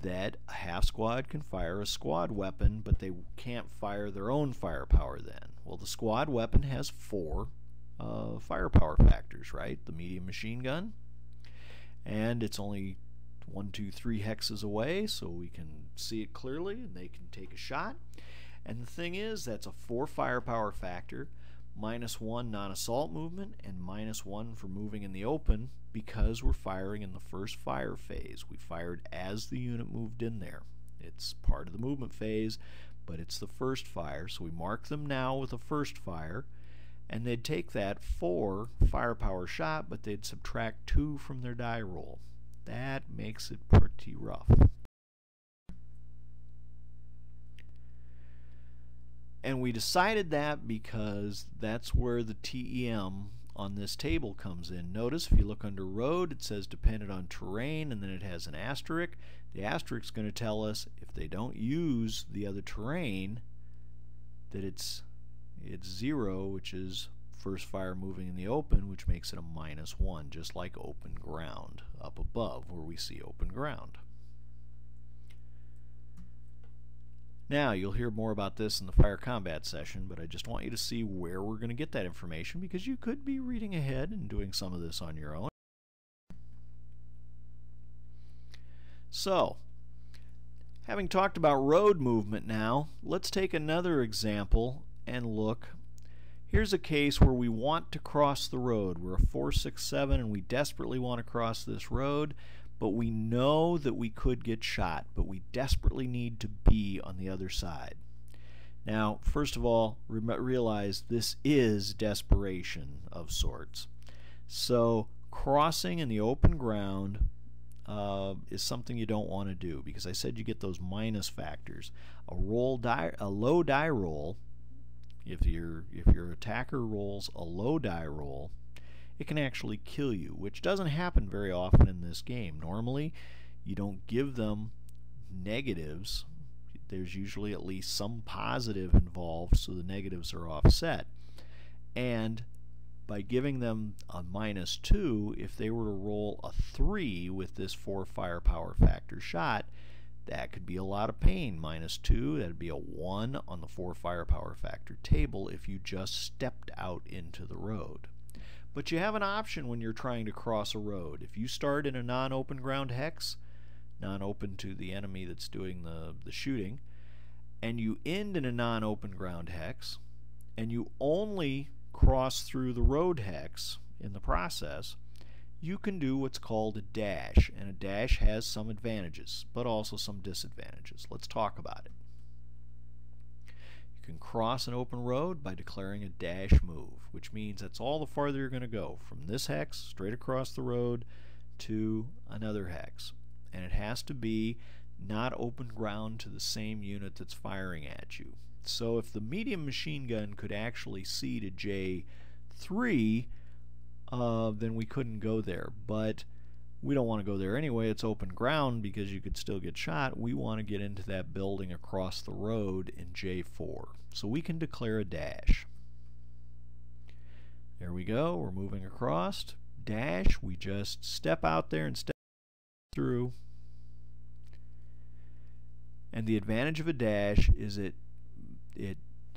S1: that a half squad can fire a squad weapon, but they can't fire their own firepower then. Well, the squad weapon has 4 firepower factors, right? The medium machine gun, and it's only 1, 2, 3 hexes away, so we can see it clearly and they can take a shot. And the thing is, that's a 4 firepower factor, -1 non-assault movement, and -1 for moving in the open because we're firing in the first fire phase. We fired as the unit moved in there. It's part of the movement phase, but it's the first fire, so we mark them now with a first fire, and they'd take that 4 firepower shot, but they'd subtract 2 from their die roll. That makes it pretty rough. And we decided that because that's where the TEM on this table comes in. Notice if you look under road, it says dependent on terrain, and then it has an asterisk. The asterisk is going to tell us if they don't use the other terrain that it's 0, which is first fire moving in the open, which makes it a -1, just like open ground up above where we see open ground. Now, you'll hear more about this in the fire combat session, but I just want you to see where we're going to get that information, because you could be reading ahead and doing some of this on your own. So, having talked about road movement now, let's take another example and look. Here's a case where we want to cross the road. We're a 4, 6, 7 and we desperately want to cross this road, but we know that we could get shot, but we desperately need to be on the other side. Now, first of all, realize this is desperation of sorts. So crossing in the open ground is something you don't want to do, because I said you get those minus factors. A low die roll, if your attacker rolls a low die roll, it can actually kill you, which doesn't happen very often in this game. Normally, you don't give them negatives. There's usually at least some positive involved, so the negatives are offset. And by giving them a -2, if they were to roll a 3 with this 4 firepower factor shot, that could be a lot of pain. -2, that'd be a 1 on the 4 firepower factor table if you just stepped out into the road. But you have an option when you're trying to cross a road. If you start in a non-open ground hex, non-open to the enemy that's doing the shooting, and you end in a non-open ground hex, and you only cross through the road hex in the process, you can do what's called a dash, and a dash has some advantages, but also some disadvantages. Let's talk about it. You can cross an open road by declaring a dash move, which means that's all the farther you're going to go, from this hex straight across the road to another hex. And it has to be not open ground to the same unit that's firing at you. So if the medium machine gun could actually see to J3, then we couldn't go there. But we don't want to go there anyway. It's open ground because you could still get shot. We want to get into that building across the road in J4. So we can declare a dash. There we go. We're moving across. Dash. We just step out there and step through. And the advantage of a dash is it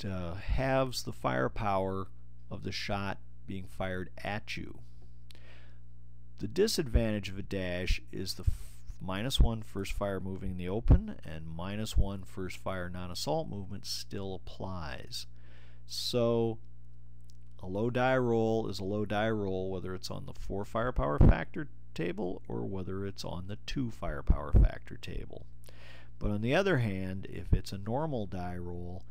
S1: halves the firepower of the shot being fired at you. The disadvantage of a dash is the -1 first fire moving in the open, and -1 first fire non-assault movement still applies. So a low die roll is a low die roll whether it's on the 4 firepower factor table or whether it's on the 2 firepower factor table. But on the other hand, if it's a normal die roll,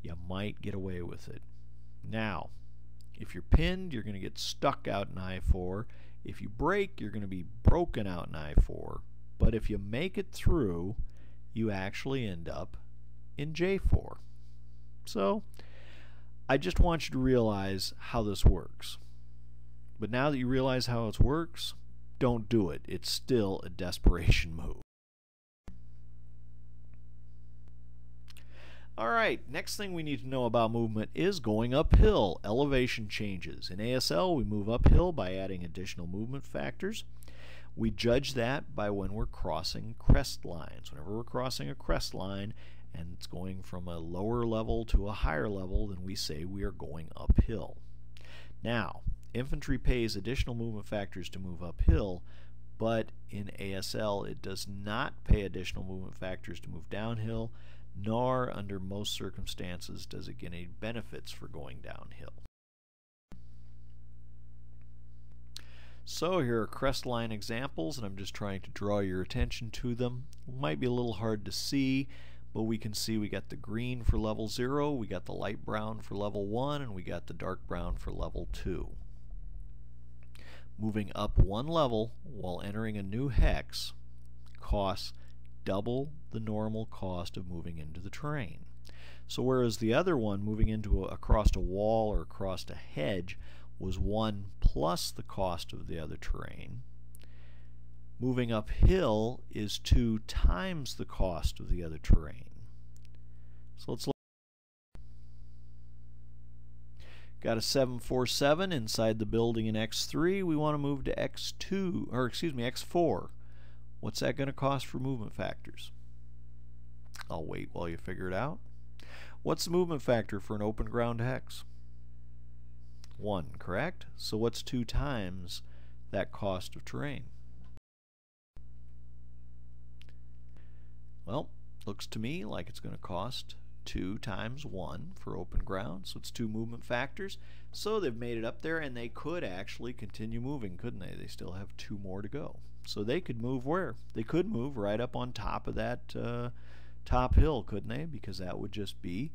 S1: you might get away with it. Now, if you're pinned, you're going to get stuck out in I4. If you break, you're going to be broken out in I4. But if you make it through, you actually end up in J4. So, I just want you to realize how this works. But now that you realize how it works, don't do it. It's still a desperation move. Alright, next thing we need to know about movement is going uphill, elevation changes. In ASL, we move uphill by adding additional movement factors. We judge that by when we're crossing crest lines. Whenever we're crossing a crest line and it's going from a lower level to a higher level, then we say we are going uphill. Now, infantry pays additional movement factors to move uphill, but in ASL it does not pay additional movement factors to move downhill, nor under most circumstances does it get any benefits for going downhill. So here are Crestline examples, and I'm just trying to draw your attention to them. It might be a little hard to see, but we can see we got the green for level 0, we got the light brown for level 1, and we got the dark brown for level 2. Moving up one level while entering a new hex costs double the normal cost of moving into the terrain. So whereas the other one, moving into across a wall or across a hedge, was 1 plus the cost of the other terrain, moving uphill is 2 times the cost of the other terrain. So let's look. Got a 747 inside the building in X3. We want to move to X2, or excuse me, X4. What's that going to cost for movement factors? I'll wait while you figure it out. What's the movement factor for an open ground hex? 1, correct? So what's 2 times that cost of terrain? Well, looks to me like it's going to cost 2 times 1 for open ground, so it's 2 movement factors. So they've made it up there, and they could actually continue moving, couldn't they? They still have 2 more to go. So they could move where? They could move right up on top of that top hill, couldn't they? Because that would just be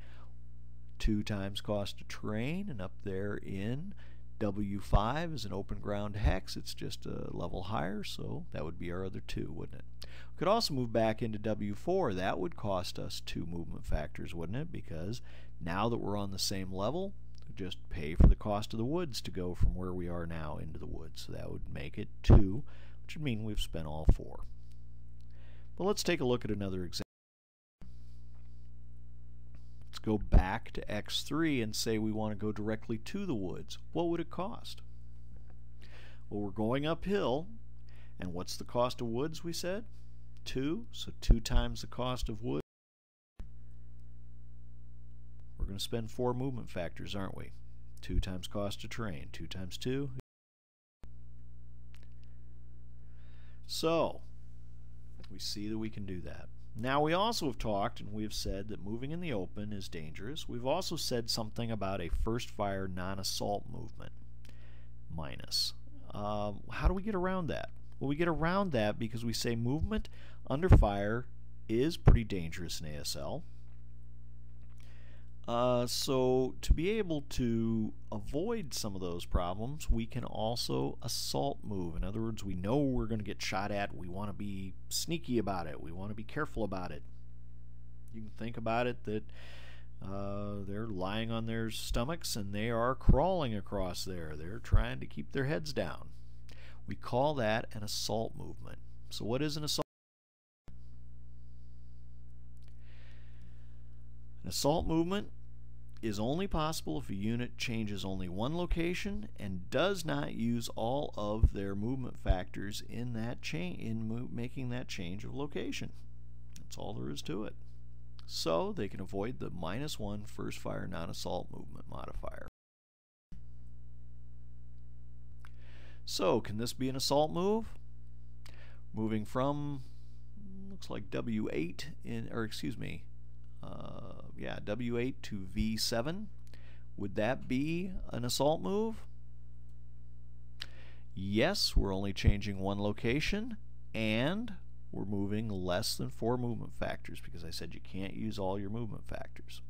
S1: 2 times cost of terrain, and up there in W5 is an open ground hex. It's just a level higher, so that would be our other 2, wouldn't it? We could also move back into W4. That would cost us 2 movement factors, wouldn't it? Because now that we're on the same level, we just pay for the cost of the woods to go from where we are now into the woods. So that would make it 2, which would mean we've spent all 4. But let's take a look at another example. Let's go back to X3 and say we want to go directly to the woods. What would it cost? Well, we're going uphill, and what's the cost of woods, we said? 2, so 2 times the cost of wood. We're going to spend 4 movement factors, aren't we? 2 times cost of terrain, 2 times 2. So, we see that we can do that. Now, we also have talked and we have said that moving in the open is dangerous. We've also said something about a first fire non-assault movement minus. How do we get around that? Well, we get around that because we say movement under fire is pretty dangerous in ASL. So to be able to avoid some of those problems, we can also assault move. In other words, we know we're going to get shot at. We want to be sneaky about it. We want to be careful about it. You can think about it that they're lying on their stomachs and they are crawling across there. They're trying to keep their heads down. We call that an assault movement. So what is an assault? An assault movement is only possible if a unit changes only one location and does not use all of their movement factors in that making that change of location. That's all there is to it. So they can avoid the -1 first fire non-assault movement modifier. So can this be an assault move? Moving from, looks like W8 W8 to V7. Would that be an assault move? Yes, we're only changing one location and we're moving less than 4 movement factors because I said you can't use all your movement factors.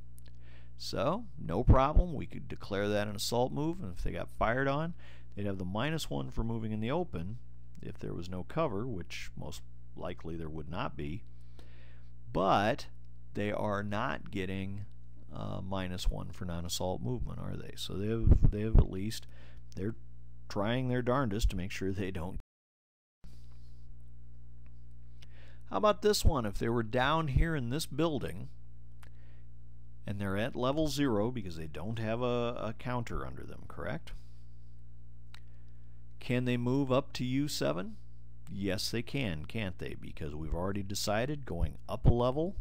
S1: So, no problem. We could declare that an assault move, and if they got fired on, they'd have the -1 for moving in the open if there was no cover, which most likely there would not be. But they are not getting -1 for non-assault movement, are they? So they have at least, they're trying their darndest to make sure they don't. How about this one? If they were down here in this building and they're at level 0 because they don't have a counter under them, correct? Can they move up to U7? Yes, they can, can't they? Because we've already decided going up a level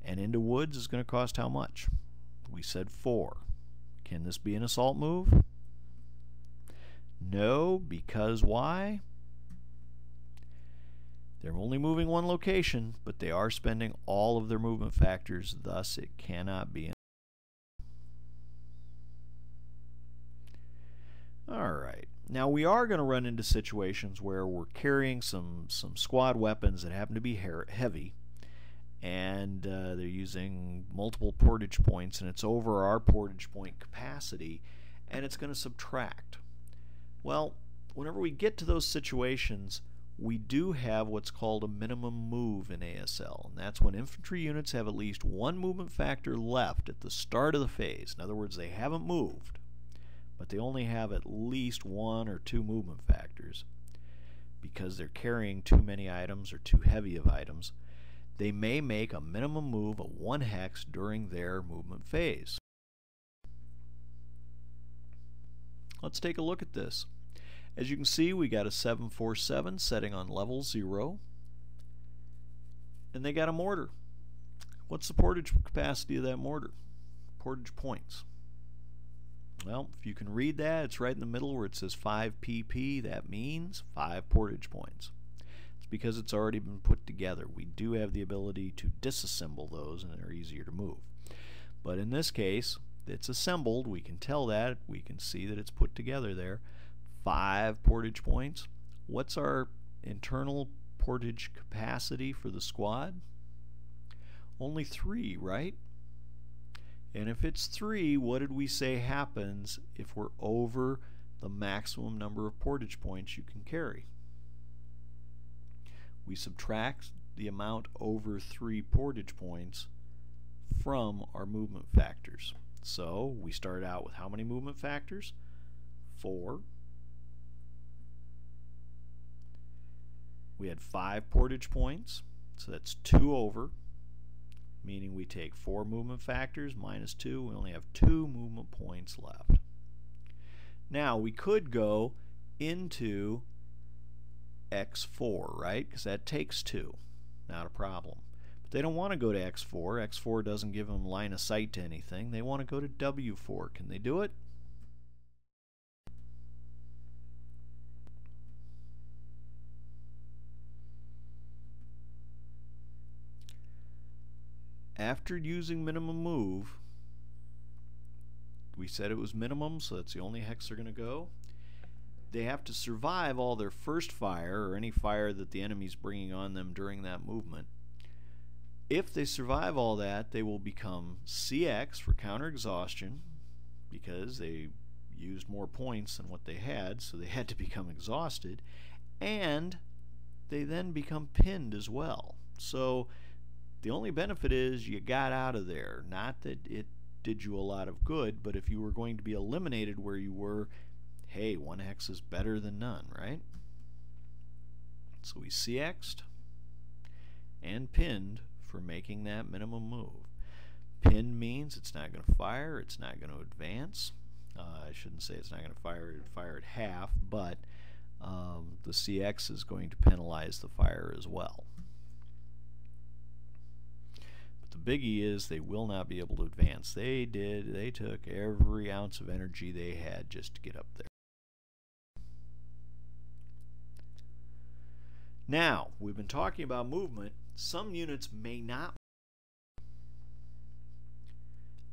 S1: and into woods is going to cost how much? We said 4. Can this be an assault move? No, because why? They're only moving one location, but they are spending all of their movement factors, thus it cannot be an. Alright, now we are going to run into situations where we're carrying some squad weapons that happen to be heavy, and they're using multiple portage points, and it's over our portage point capacity, and it's going to subtract. Well, whenever we get to those situations, we do have what's called a minimum move in ASL, and that's when infantry units have at least one movement factor left at the start of the phase. In other words, they haven't moved, but they only have at least 1 or 2 movement factors because they're carrying too many items or too heavy of items. They may make a minimum move of 1 hex during their movement phase. Let's take a look at this. As you can see, we got a 747 setting on level 0, and they got a mortar. What's the portage capacity of that mortar? Portage points. Well, if you can read that, it's right in the middle where it says 5 pp. That means 5 portage points. It's because it's already been put together. We do have the ability to disassemble those, and they're easier to move. But in this case, it's assembled. We can tell that. We can see that it's put together there. 5 portage points. What's our internal portage capacity for the squad? Only 3, right? And if it's 3, what did we say happens if we're over the maximum number of portage points you can carry? We subtract the amount over 3 portage points from our movement factors. So we start out with how many movement factors? 4. We had 5 portage points, so that's 2 over, meaning we take 4 movement factors minus 2. We only have 2 movement points left. Now we could go into X4, right? Because that takes 2. Not a problem. But they don't want to go to X4. X4 doesn't give them line of sight to anything. They want to go to W4. Can they do it? After using minimum move, we said it was minimum, so that's the only hex they're going to go. they have to survive all their first fire or any fire that the enemy's bringing on them during that movement. If they survive all that, they will become CX for counter-exhaustion because they used more points than what they had, so they had to become exhausted, and they then become pinned as well. So the only benefit is you got out of there. Not that it did you a lot of good, but if you were going to be eliminated where you were, hey, one hex is better than none, right? So we CX'd and pinned for making that minimum move. Pinned means it's not going to fire, it's not going to advance. I shouldn't say it's not going to fire at half, but the CX is going to penalize the fire as well. But the biggie is they will not be able to advance. They took every ounce of energy they had just to get up there. Now, we've been talking about movement. Some units may not.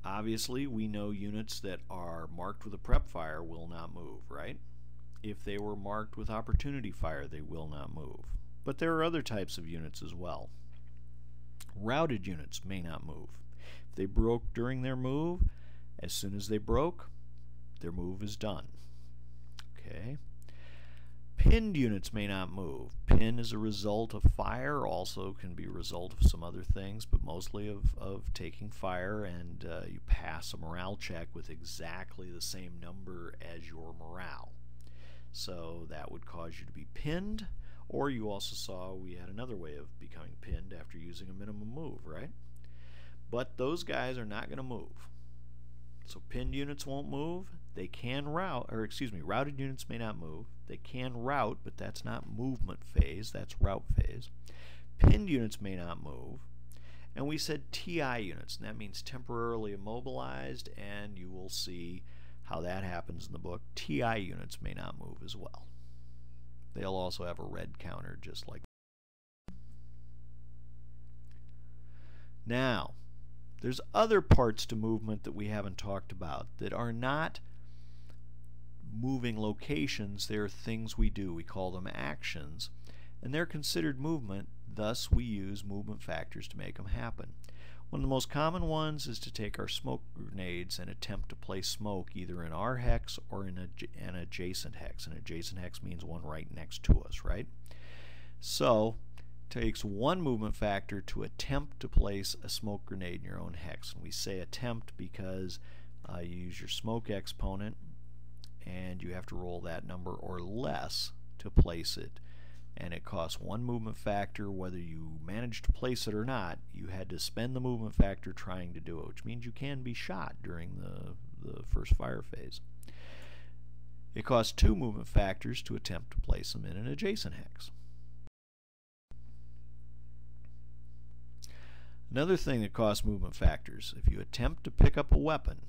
S1: Obviously, we know units that are marked with a prep fire will not move, right? If they were marked with opportunity fire, they will not move. But there are other types of units as well. Routed units may not move. If they broke during their move, as soon as they broke, their move is done. Okay. Pinned units may not move. Pin is a result of fire, also can be a result of some other things, but mostly of taking fire, and you pass a morale check with exactly the same number as your morale. So that would cause you to be pinned, or you also saw we had another way of becoming pinned after using a minimum move, right? But those guys are not going to move. So pinned units won't move. They can route, or excuse me, routed units may not move. They can route, but that's not movement phase, that's route phase. Pinned units may not move. And we said TI units, and that means temporarily immobilized, and you will see how that happens in the book. TI units may not move as well. They'll also have a red counter just like that. Now, there's other parts to movement that we haven't talked about that are not moving locations. They're things we do. We call them actions, and they're considered movement. Thus, we use movement factors to make them happen. One of the most common ones is to take our smoke grenades and attempt to place smoke either in our hex or in an adjacent hex. An adjacent hex means one right next to us, right? So it takes one movement factor to attempt to place a smoke grenade in your own hex. And we say attempt because you use your smoke exponent, and you have to roll that number or less to place it. And it costs one movement factor whether you manage to place it or not. You had to spend the movement factor trying to do it, which means you can be shot during the first fire phase. It costs two movement factors to attempt to place them in an adjacent hex. Another thing that costs movement factors, if you attempt to pick up a weapon,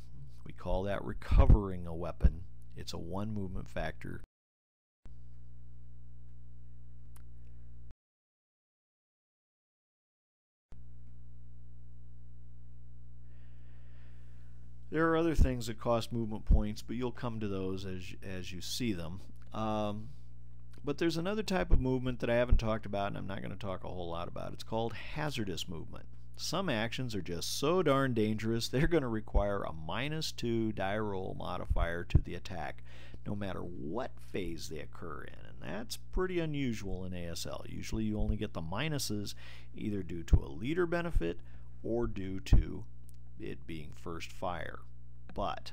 S1: we call that recovering a weapon. It's a one movement factor. There are other things that cost movement points, but you'll come to those as you see them. But there's another type of movement that I haven't talked about, and I'm not going to talk a whole lot about. It's called hazardous movement. Some actions are just so darn dangerous, they're going to require a -2 die roll modifier to the attack, no matter what phase they occur in. And that's pretty unusual in ASL. Usually you only get the minuses either due to a leader benefit or due to it being first fire. But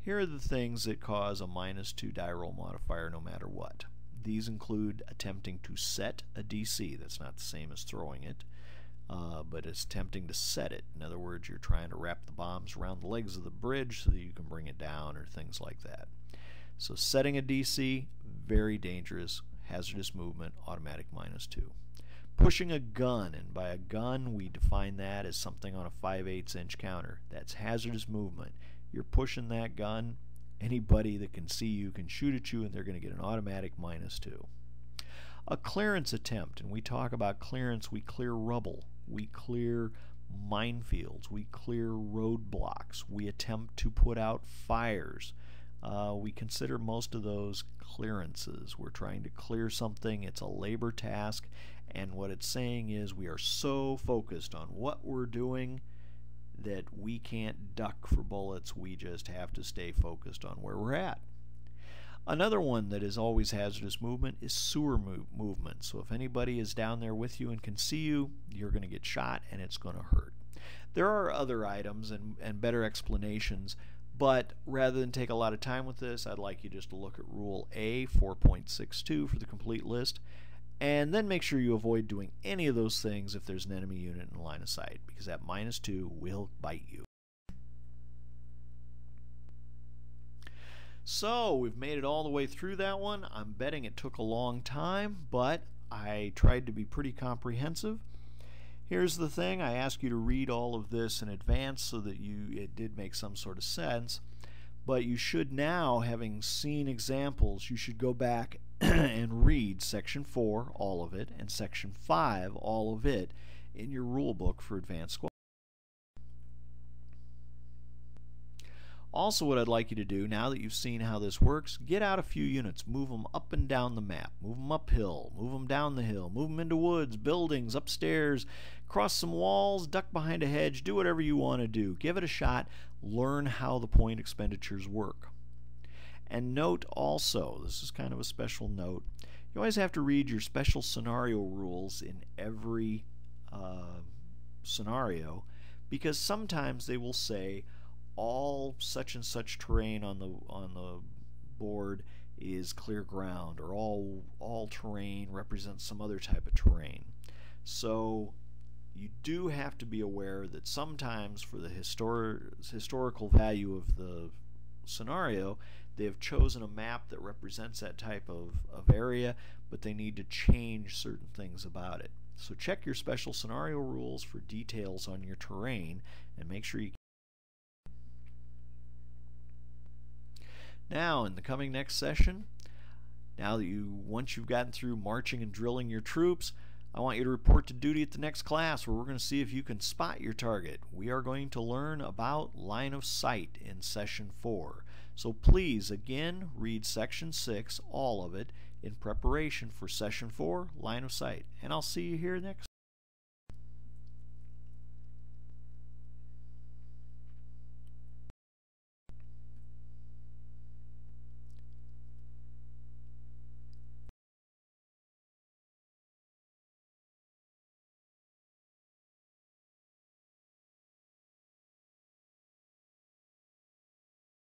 S1: here are the things that cause a -2 die roll modifier no matter what. These include attempting to set a DC. That's not the same as throwing it, but it's attempting to set it. In other words, you're trying to wrap the bombs around the legs of the bridge so that you can bring it down or things like that. So setting a DC, very dangerous. Hazardous movement, automatic -2. Pushing a gun, and by a gun we define that as something on a 5/8 inch counter. That's hazardous movement. You're pushing that gun, anybody that can see you can shoot at you, and they're going to get an automatic -2. A clearance attempt, and we talk about clearance, we clear rubble, we clear minefields, we clear roadblocks, we attempt to put out fires. we consider most of those clearances. We're trying to clear something. It's a labor task, and what it's saying is we are so focused on what we're doing that we can't duck for bullets. We just have to stay focused on where we're at. Another one that is always hazardous movement is sewer movement. So if anybody is down there with you and can see you, you're going to get shot and it's going to hurt. There are other items and better explanations, but rather than take a lot of time with this, I'd like you just to look at Rule A 4.62 for the complete list, and then make sure you avoid doing any of those things if there's an enemy unit in line of sight, because that -2 will bite you. So we've made it all the way through that one. I'm betting it took a long time, but I tried to be pretty comprehensive. Here's the thing, I asked you to read all of this in advance so that it did make some sort of sense, but you should now, having seen examples, you should go back and read Section 4, all of it, and Section 5, all of it, in your rule book for advanced squad. Also, what I'd like you to do, now that you've seen how this works, get out a few units, move them up and down the map, move them uphill, move them down the hill, move them into woods, buildings, upstairs, cross some walls, duck behind a hedge, do whatever you want to do. Give it a shot, learn how the point expenditures work. And note also, this is kind of a special note, you always have to read your special scenario rules in every scenario, because sometimes they will say all such and such terrain on the board is clear ground, or all terrain represents some other type of terrain. So you do have to be aware that sometimes for the historical value of the scenario, they have chosen a map that represents that type of area, but they need to change certain things about it. So check your special scenario rules for details on your terrain and make sure you. Now, in the coming next session, once you've gotten through marching and drilling your troops, I want you to report to duty at the next class, where we're going to see if you can spot your target. We are going to learn about line of sight in Session 4. So please, again, read Section 6, all of it, in preparation for Session 4, line of sight. And I'll see you here next.